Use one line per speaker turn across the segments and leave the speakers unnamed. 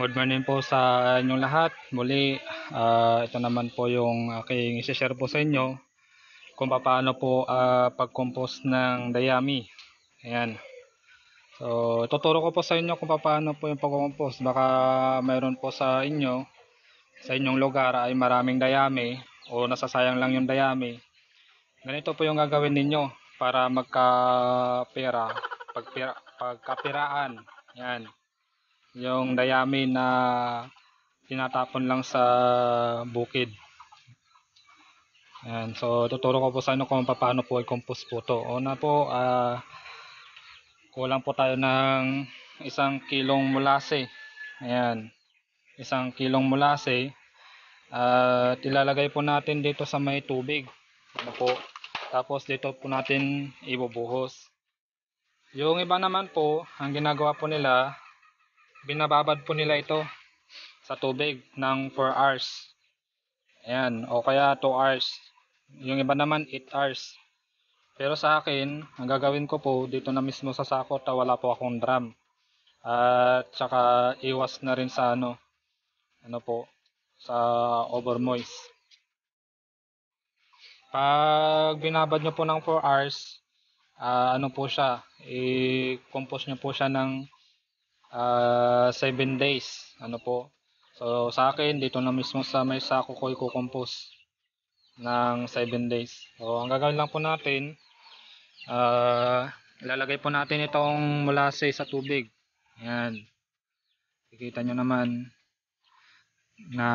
Good morning po sa inyong lahat. Muli, ito naman po yung aking i-share po sa inyo kung paano po pag-compose ng dayami. Ayan. So, tuturo ko po sa inyo kung paano po yung pag-compose. Baka mayroon po sa inyong lugar ay maraming dayami o nasasayang lang yung dayami. Ganito po yung gagawin ninyo para magkapera, pagkapiraan. Yan. Yung dayami na tinatapon lang sa bukid. Ayan. So, tuturo ko po sa inyo kung paano po i-compose po to. Una po, kulang po tayo ng 1 kilong mulase. Ayan. 1 kilong mulase. At ilalagay po natin dito sa may tubig. Ano po. Tapos dito po natin ibubuhos. Yung iba naman po, ang ginagawa po nila, binababad po nila ito sa tubig ng 4 hours. Ayan, o kaya 2 hours. Yung iba naman 8 hours. Pero sa akin, ang gagawin ko po dito na mismo sa sako, wala po akong drum. At saka iwas na rin sa ano po, sa over moist. Pag binabad nyo po ng 4 hours, ano po siya, i-compose nyo po siya ng 7 days. Ano po. So sa akin, dito na mismo sa may sako ko i-compose ng 7 days. So ang gagawin lang po natin, ilalagay po natin itong molasses sa tubig. Ayan. Kikita nyo naman na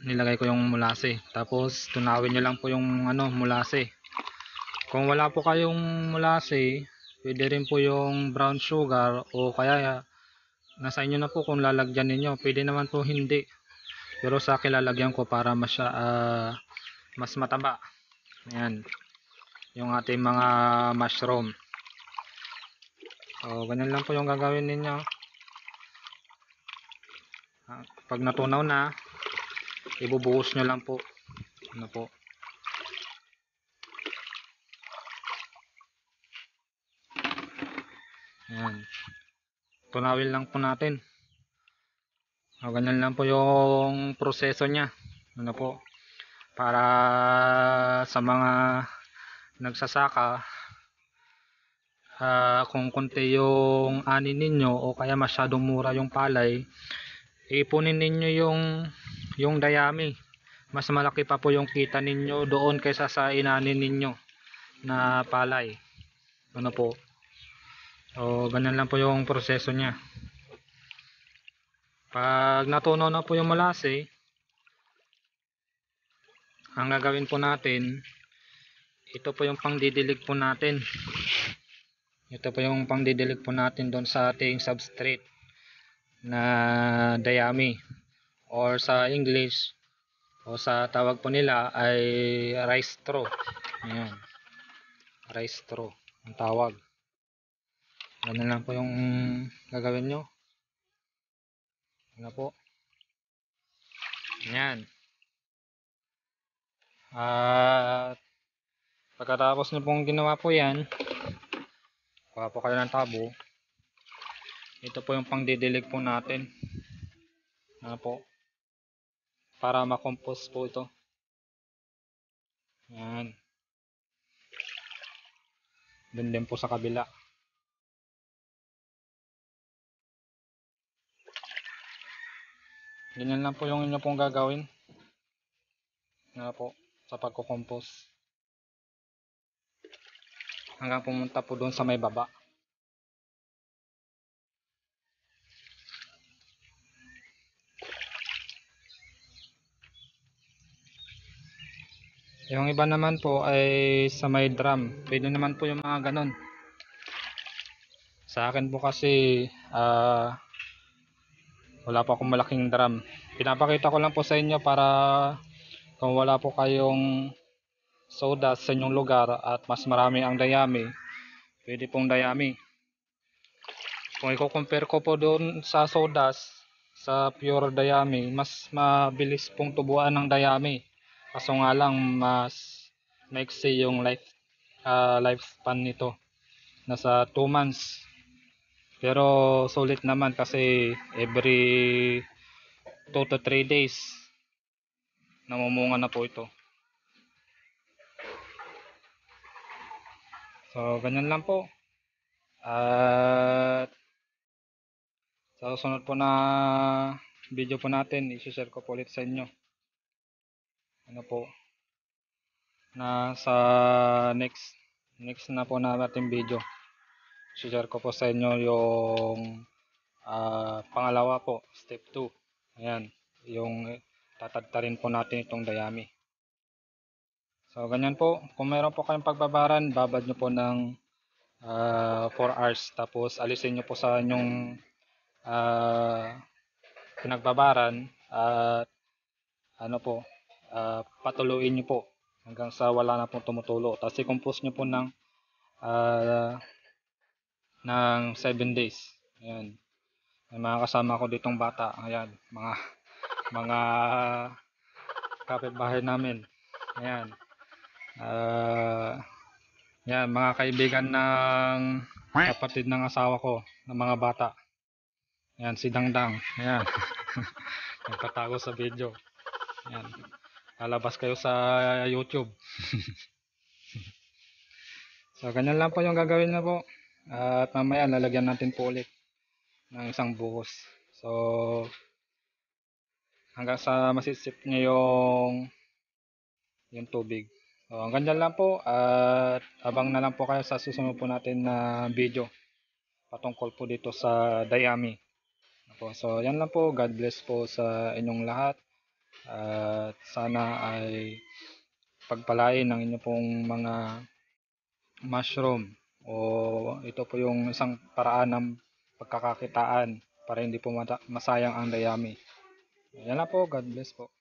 nilagay ko yung molasses. Tapos tunawin nyo lang po yung molasses. Kung wala po kayong molasses, pwede rin po yung brown sugar o kaya nasa inyo na po kung lalagyan ninyo. Pwede naman po hindi. Pero sa akin lalagyan ko para mas mataba. Ayan. Yung ating mga mushroom. So, ganyan lang po yung gagawin ninyo. Pag natunaw na, ibubuhos nyo lang po. Ano po. Ayan. Tunawin lang po natin. So, ganyan lang po yung proseso nya. Ano po. Para sa mga nagsasaka, kung konti yung ani ninyo o kaya masyadong mura yung palay, ipunin ninyo yung dayami. Mas malaki pa po yung kita ninyo doon kaysa sa inanin ninyo na palay. Ano po. So, ganyan lang po yung proseso nya. Pag natunaw na po yung malase, ang gagawin po natin, ito po yung pangdidilig po natin. Ito po yung pangdidilig po natin doon sa ating substrate na dayami. Or sa English, o sa tawag po nila ay rice straw. Ayan. Rice straw ang tawag. Ganun lang po yung gagawin nyo. Ano po. Ayan. At pagkatapos nyo pong ginawa po yan, kuha po kayo ng tabo. Ito po yung pangdidilig po natin. Ano po. Para makompose po ito. Ayan. Doon din po sa kabila. Ganyan lang po yung inyo pong gagawin. Ano po. Sa pagkukompose. Hanggang pumunta po doon sa may baba. Yung iba naman po ay sa may drum. Pwede naman po yung mga ganon. Sa akin po kasi wala pa akong malaking drum. Pinapakita ko lang po sa inyo para kung wala po kayong soda sa inyong lugar at mas marami ang dayami, pwede pong dayami. Kung i-compare ko po doon sa sodas, sa pure dayami, mas mabilis pong tubuan ng dayami. Kaso nga lang mas maiksi yung lifespan nito. Nasa 2 months. Pero sulit naman kasi every 2 to 3 days namumunga na po ito. So ganyan lang po. At sa susunod po na video po natin, i-share ko po ulit sa inyo. Ano po, na sa next na po na natin video. I-share ko po sa inyo yung pangalawa po, step 2. Ayan, yung tatadtarin po natin itong dayami. So ganyan po, kung meron po kayong pagbabaran, babad nyo po ng 4 hours. Tapos alisin nyo po sa inyong pinagbabaran at ano po, patuluin nyo po hanggang sa wala na pong tumutulo. Tapos i-compose nyo po ng 7 days. Ayan. May mga kasama ko ditong bata. Ayan, mga kapitbahay namin. Ayan. Yan, mga kaibigan ng kapatid ng asawa ko, ng mga bata. Ayan, si Dangdang. Ayan. Nagtatago sa video. Ayan. Lalabas kayo sa YouTube. So, ganyan lang po yung gagawin na po. At mamaya, lalagyan natin po ulit ng isang buhos. So, hanggang sa masisip niya yung tubig. So, hanggang dyan lang po. At abang na lang po kayo sa susunod po natin na video patungkol po dito sa dayami. So, yan lang po. God bless po sa inyong lahat. At sana ay pagpalain ng inyo pong mga mushroom. O ito po yung isang paraan ng pagkakakitaan para hindi po masayang ang dayami. Yan lang po. God bless po.